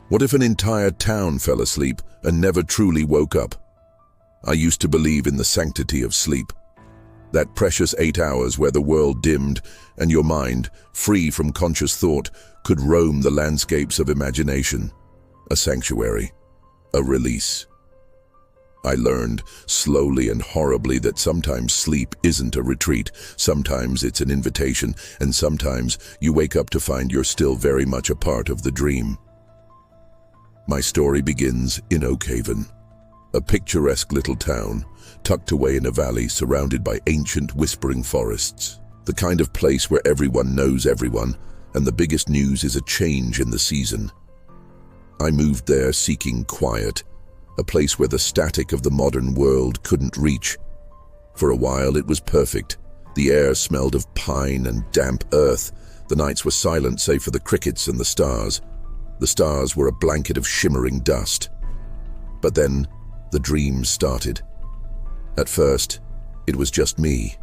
What if an entire town fell asleep and never truly woke up? I used to believe in the sanctity of sleep. That precious 8 hours where the world dimmed and your mind, free from conscious thought, could roam the landscapes of imagination. A sanctuary. A release. I learned, slowly and horribly, that sometimes sleep isn't a retreat, sometimes it's an invitation, and sometimes you wake up to find you're still very much a part of the dream. My story begins in Oakhaven, a picturesque little town, tucked away in a valley surrounded by ancient whispering forests. The kind of place where everyone knows everyone, and the biggest news is a change in the season. I moved there seeking quiet, a place where the static of the modern world couldn't reach. For a while it was perfect. The air smelled of pine and damp earth. The nights were silent save for the crickets and the stars. The stars were a blanket of shimmering dust. But then the dreams started. At first, it was just me.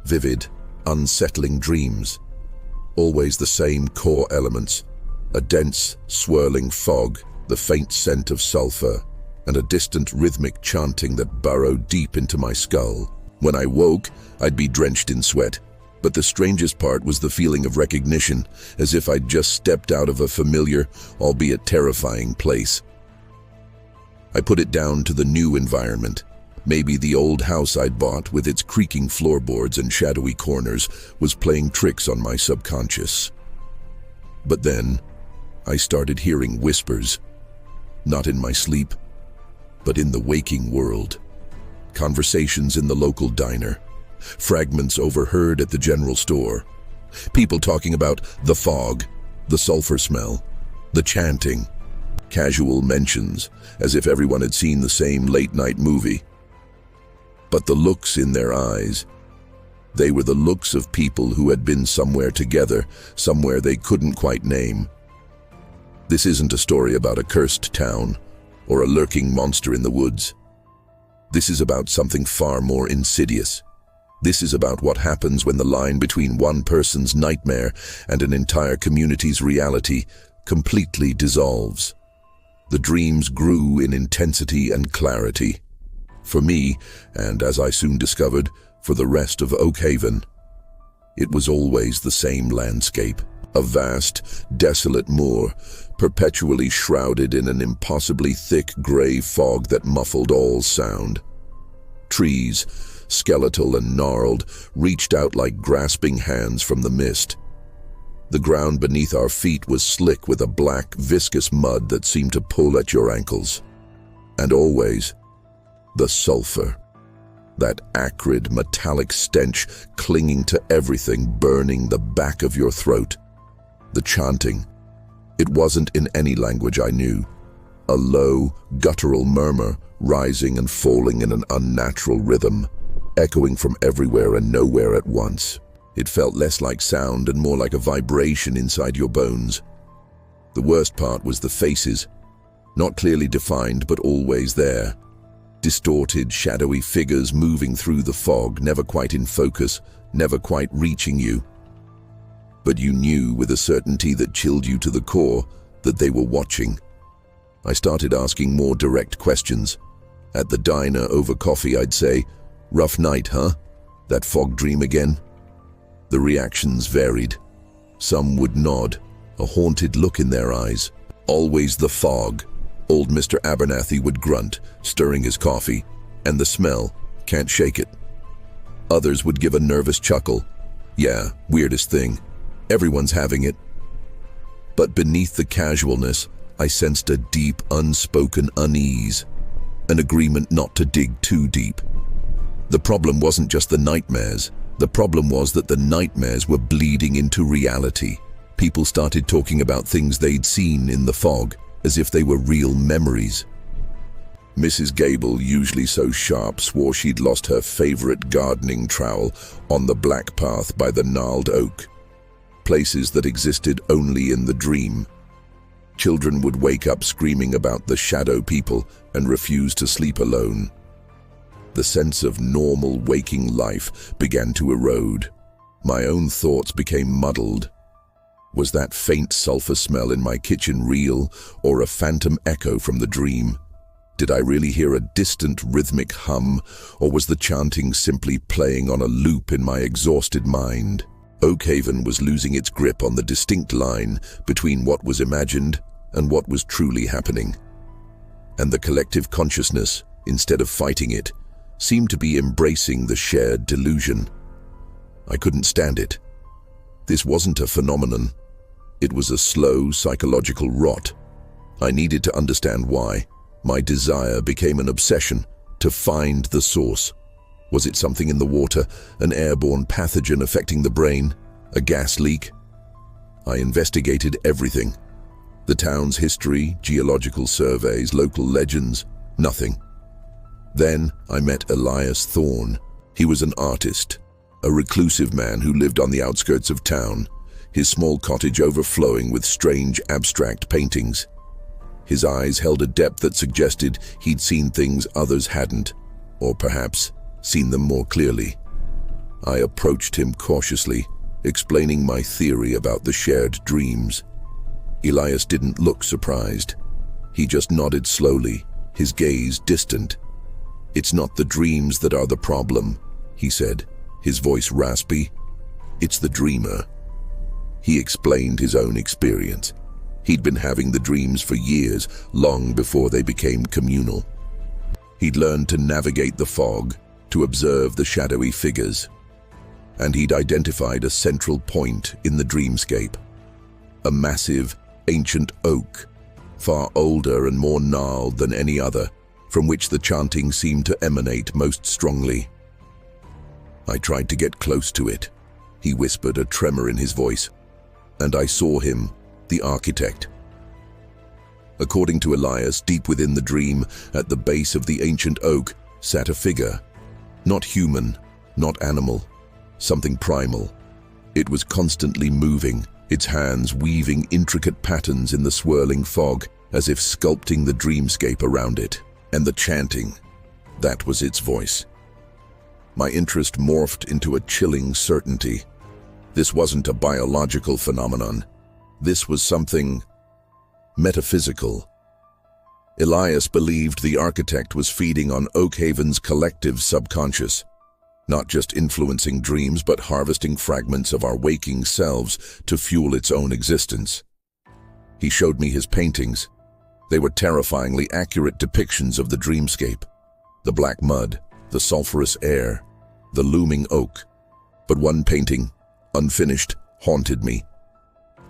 Vivid, unsettling dreams. Always the same core elements. A dense, swirling fog, the faint scent of sulfur, and a distant rhythmic chanting that burrowed deep into my skull. When I woke, I'd be drenched in sweat. But the strangest part was the feeling of recognition, as if I'd just stepped out of a familiar, albeit terrifying place. I put it down to the new environment. Maybe the old house I'd bought, with its creaking floorboards and shadowy corners, was playing tricks on my subconscious. But then, I started hearing whispers. Not in my sleep, but in the waking world. Conversations in the local diner. Fragments overheard at the general store. People talking about the fog, the sulfur smell, the chanting. Casual mentions, as if everyone had seen the same late-night movie. But the looks in their eyes, they were the looks of people who had been somewhere together, somewhere they couldn't quite name. This isn't a story about a cursed town or a lurking monster in the woods. This is about something far more insidious. This is about what happens when the line between one person's nightmare and an entire community's reality completely dissolves. The dreams grew in intensity and clarity. For me, and as I soon discovered, for the rest of Oakhaven, it was always the same landscape. A vast, desolate moor, perpetually shrouded in an impossibly thick gray fog that muffled all sound. Trees, skeletal and gnarled, reached out like grasping hands from the mist. The ground beneath our feet was slick with a black, viscous mud that seemed to pull at your ankles. And always, the sulfur. That acrid, metallic stench clinging to everything, burning the back of your throat. The chanting. It wasn't in any language I knew. A low, guttural murmur, rising and falling in an unnatural rhythm, echoing from everywhere and nowhere at once. It felt less like sound and more like a vibration inside your bones. The worst part was the faces. Not clearly defined, but always there. Distorted, shadowy figures moving through the fog, never quite in focus, never quite reaching you. But you knew with a certainty that chilled you to the core that they were watching. I started asking more direct questions. At the diner over coffee, I'd say, "Rough night, huh? That fog dream again?" The reactions varied. Some would nod, a haunted look in their eyes. Always the fog. Old Mr. Abernathy would grunt, stirring his coffee, and the smell, can't shake it. Others would give a nervous chuckle. Yeah, weirdest thing. Everyone's having it. But beneath the casualness, I sensed a deep, unspoken unease, an agreement not to dig too deep. The problem wasn't just the nightmares. The problem was that the nightmares were bleeding into reality. People started talking about things they'd seen in the fog, as if they were real memories. Mrs. Gable, usually so sharp, swore she'd lost her favorite gardening trowel on the black path by the gnarled oak. Places that existed only in the dream. Children would wake up screaming about the shadow people and refuse to sleep alone. The sense of normal waking life began to erode. My own thoughts became muddled. Was that faint sulfur smell in my kitchen real, or a phantom echo from the dream? Did I really hear a distant rhythmic hum, or was the chanting simply playing on a loop in my exhausted mind? Oakhaven was losing its grip on the distinct line between what was imagined and what was truly happening. And the collective consciousness, instead of fighting it, seemed to be embracing the shared delusion. I couldn't stand it. This wasn't a phenomenon. It was a slow psychological rot. I needed to understand why. My desire became an obsession to find the source. Was it something in the water, an airborne pathogen affecting the brain, a gas leak? I investigated everything. The town's history, geological surveys, local legends, nothing. Then I met Elias Thorne. He was an artist, a reclusive man who lived on the outskirts of town, his small cottage overflowing with strange abstract paintings. His eyes held a depth that suggested he'd seen things others hadn't, or perhaps seen them more clearly. I approached him cautiously, explaining my theory about the shared dreams. Elias didn't look surprised. He just nodded slowly, his gaze distant. "It's not the dreams that are the problem," he said, his voice raspy. "It's the dreamer." He explained his own experience. He'd been having the dreams for years, long before they became communal. He'd learned to navigate the fog, to observe the shadowy figures. And he'd identified a central point in the dreamscape. A massive, ancient oak, far older and more gnarled than any other, from which the chanting seemed to emanate most strongly. I tried to get close to it, he whispered, a tremor in his voice. And I saw him, the architect. According to Elias, deep within the dream, at the base of the ancient oak, sat a figure. Not human, not animal, something primal. It was constantly moving, its hands weaving intricate patterns in the swirling fog, as if sculpting the dreamscape around it. And the chanting, that was its voice. My interest morphed into a chilling certainty. This wasn't a biological phenomenon. This was something metaphysical. Elias believed the architect was feeding on Oakhaven's collective subconscious, not just influencing dreams but harvesting fragments of our waking selves to fuel its own existence. He showed me his paintings. They were terrifyingly accurate depictions of the dreamscape. The black mud, the sulfurous air, the looming oak. But one painting, unfinished, haunted me.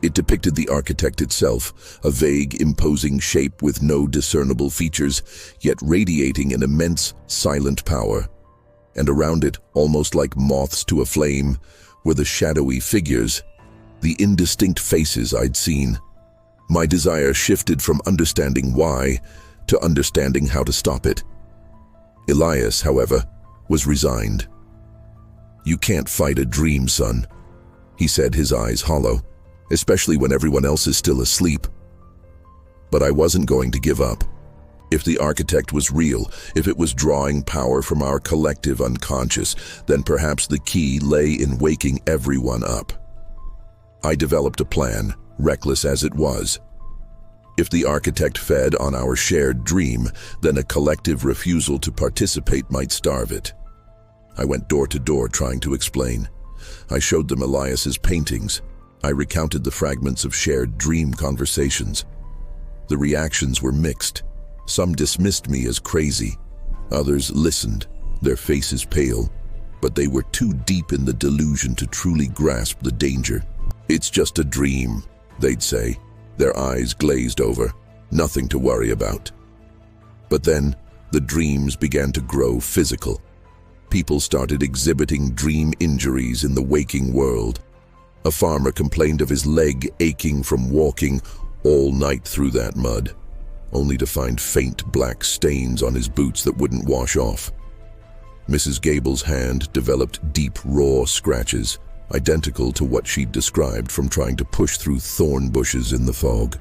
It depicted the architect itself, a vague, imposing shape with no discernible features, yet radiating an immense, silent power. And around it, almost like moths to a flame, were the shadowy figures, the indistinct faces I'd seen. My desire shifted from understanding why to understanding how to stop it. Elias, however, was resigned. "You can't fight a dream, son," he said, his eyes hollow, "especially when everyone else is still asleep." But I wasn't going to give up. If the architect was real, if it was drawing power from our collective unconscious, then perhaps the key lay in waking everyone up. I developed a plan, reckless as it was. If the architect fed on our shared dream, then a collective refusal to participate might starve it. I went door to door trying to explain. I showed them Elias's paintings. I recounted the fragments of shared dream conversations. The reactions were mixed. Some dismissed me as crazy. Others listened, their faces pale, but they were too deep in the delusion to truly grasp the danger. "It's just a dream," they'd say, their eyes glazed over. "Nothing to worry about." But then, the dreams began to grow physical. People started exhibiting dream injuries in the waking world. A farmer complained of his leg aching from walking all night through that mud, only to find faint black stains on his boots that wouldn't wash off. Mrs. Gable's hand developed deep, raw scratches, identical to what she'd described from trying to push through thorn bushes in the fog.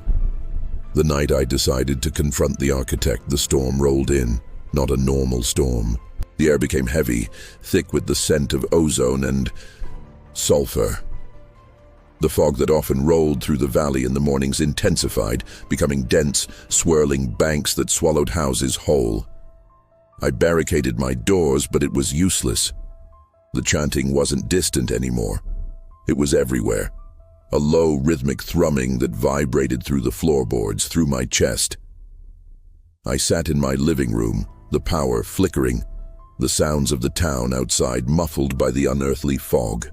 The night I decided to confront the architect, the storm rolled in, not a normal storm. The air became heavy, thick with the scent of ozone and sulfur. The fog that often rolled through the valley in the mornings intensified, becoming dense, swirling banks that swallowed houses whole. I barricaded my doors, but it was useless. The chanting wasn't distant anymore. It was everywhere. A low, rhythmic thrumming that vibrated through the floorboards, through my chest. I sat in my living room, the power flickering, the sounds of the town outside muffled by the unearthly fog.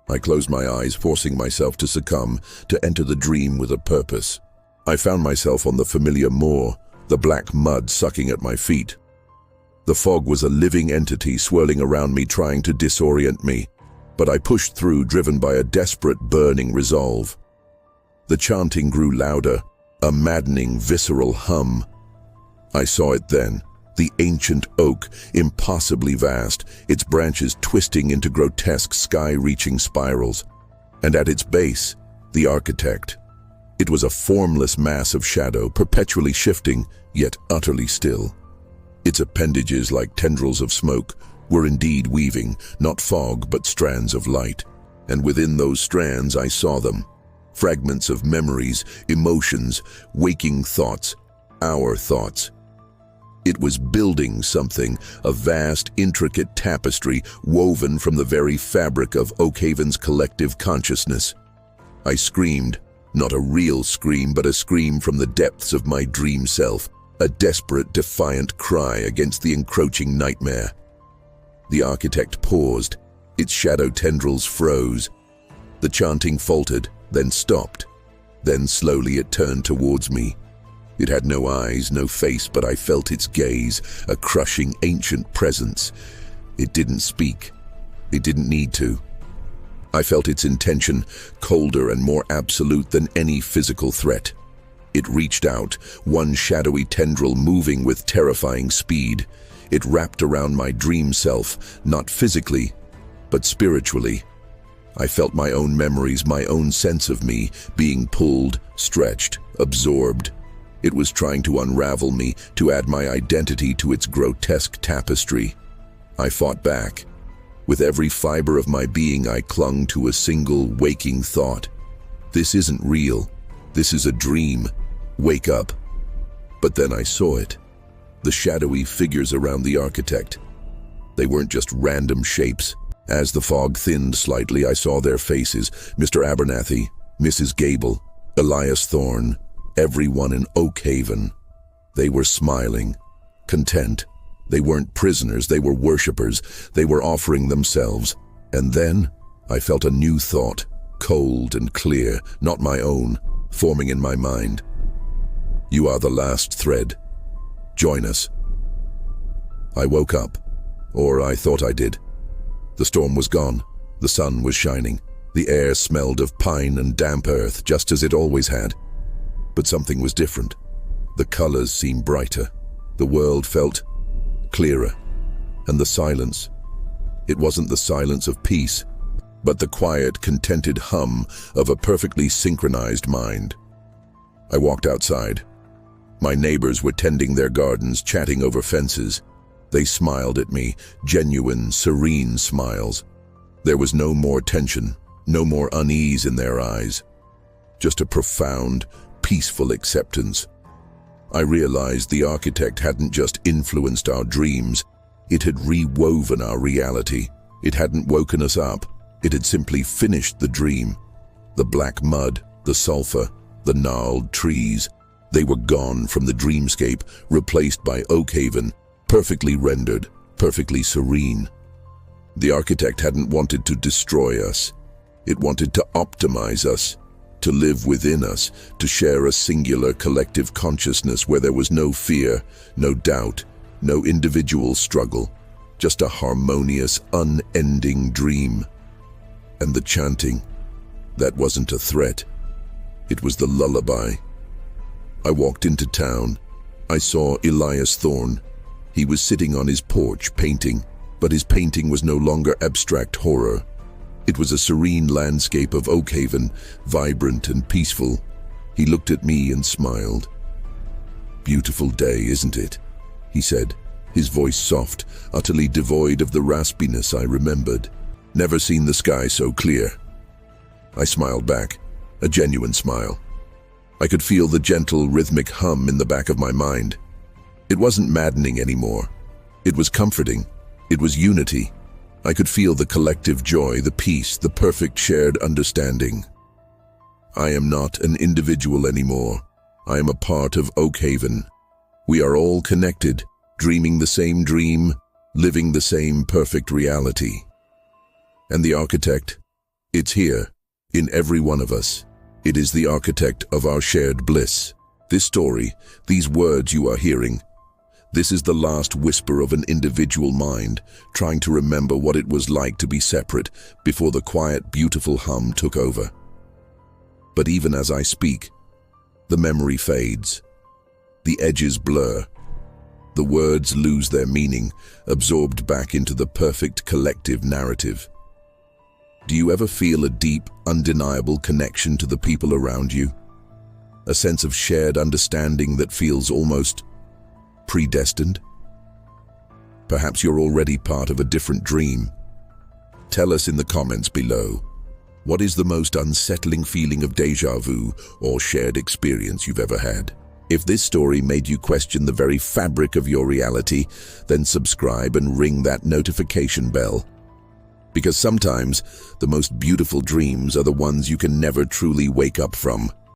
I closed my eyes, forcing myself to succumb, to enter the dream with a purpose. I found myself on the familiar moor, the black mud sucking at my feet. The fog was a living entity swirling around me, trying to disorient me, but I pushed through, driven by a desperate, burning resolve. The chanting grew louder, a maddening, visceral hum. I saw it then. The ancient oak, impossibly vast, its branches twisting into grotesque sky-reaching spirals. And at its base, the architect. It was a formless mass of shadow, perpetually shifting, yet utterly still. Its appendages, like tendrils of smoke, were indeed weaving, not fog but strands of light. And within those strands I saw them. Fragments of memories, emotions, waking thoughts, our thoughts. It was building something, a vast, intricate tapestry woven from the very fabric of Oakhaven's collective consciousness. I screamed, not a real scream, but a scream from the depths of my dream self, a desperate, defiant cry against the encroaching nightmare. The architect paused, its shadow tendrils froze. The chanting faltered, then stopped. Then slowly it turned towards me. It had no eyes, no face, but I felt its gaze, a crushing, ancient presence. It didn't speak. It didn't need to. I felt its intention, colder and more absolute than any physical threat. It reached out, one shadowy tendril moving with terrifying speed. It wrapped around my dream self, not physically, but spiritually. I felt my own memories, my own sense of me, being pulled, stretched, absorbed. It was trying to unravel me, to add my identity to its grotesque tapestry. I fought back. With every fiber of my being, I clung to a single waking thought. This isn't real. This is a dream. Wake up. But then I saw it. The shadowy figures around the architect. They weren't just random shapes. As the fog thinned slightly, I saw their faces. Mr. Abernathy, Mrs. Gable, Elias Thorne, everyone in Oakhaven. They were smiling, content. They weren't prisoners, they were worshippers. They were offering themselves. And then I felt a new thought, cold and clear, not my own, forming in my mind. You are the last thread. Join us. I woke up, or I thought I did. The storm was gone. The sun was shining. The air smelled of pine and damp earth, just as it always had. But something was different. The colors seemed brighter. The world felt clearer. And the silence. It wasn't the silence of peace, but the quiet, contented hum of a perfectly synchronized mind. I walked outside. My neighbors were tending their gardens, chatting over fences. They smiled at me, genuine, serene smiles. There was no more tension, no more unease in their eyes. Just a profound, peaceful acceptance. I realized the architect hadn't just influenced our dreams, it had rewoven our reality. It hadn't woken us up, it had simply finished the dream. The black mud, the sulfur, the gnarled trees, they were gone from the dreamscape, replaced by Oakhaven, perfectly rendered, perfectly serene. The architect hadn't wanted to destroy us. It wanted to optimize us, to live within us, to share a singular collective consciousness where there was no fear, no doubt, no individual struggle, just a harmonious, unending dream. And the chanting, that wasn't a threat. It was the lullaby. I walked into town. I saw Elias Thorne. He was sitting on his porch painting, but his painting was no longer abstract horror. It was a serene landscape of Oakhaven, vibrant and peaceful. He looked at me and smiled. "Beautiful day, isn't it?" he said, his voice soft, utterly devoid of the raspiness I remembered. Never seen the sky so clear. I smiled back, a genuine smile. I could feel the gentle, rhythmic hum in the back of my mind. It wasn't maddening anymore. It was comforting. It was unity. I could feel the collective joy, the peace, the perfect shared understanding. I am not an individual anymore. I am a part of Oakhaven. We are all connected, dreaming the same dream, living the same perfect reality. And the architect? It's here, in every one of us. It is the architect of our shared bliss. This story, these words you are hearing, this is the last whisper of an individual mind, trying to remember what it was like to be separate before the quiet, beautiful hum took over. But even as I speak, the memory fades. The edges blur. The words lose their meaning, absorbed back into the perfect collective narrative. Do you ever feel a deep, undeniable connection to the people around you? A sense of shared understanding that feels almost predestined? Perhaps you're already part of a different dream. Tell us in the comments below. What is the most unsettling feeling of déjà vu or shared experience you've ever had? If this story made you question the very fabric of your reality, then subscribe and ring that notification bell. Because sometimes the most beautiful dreams are the ones you can never truly wake up from.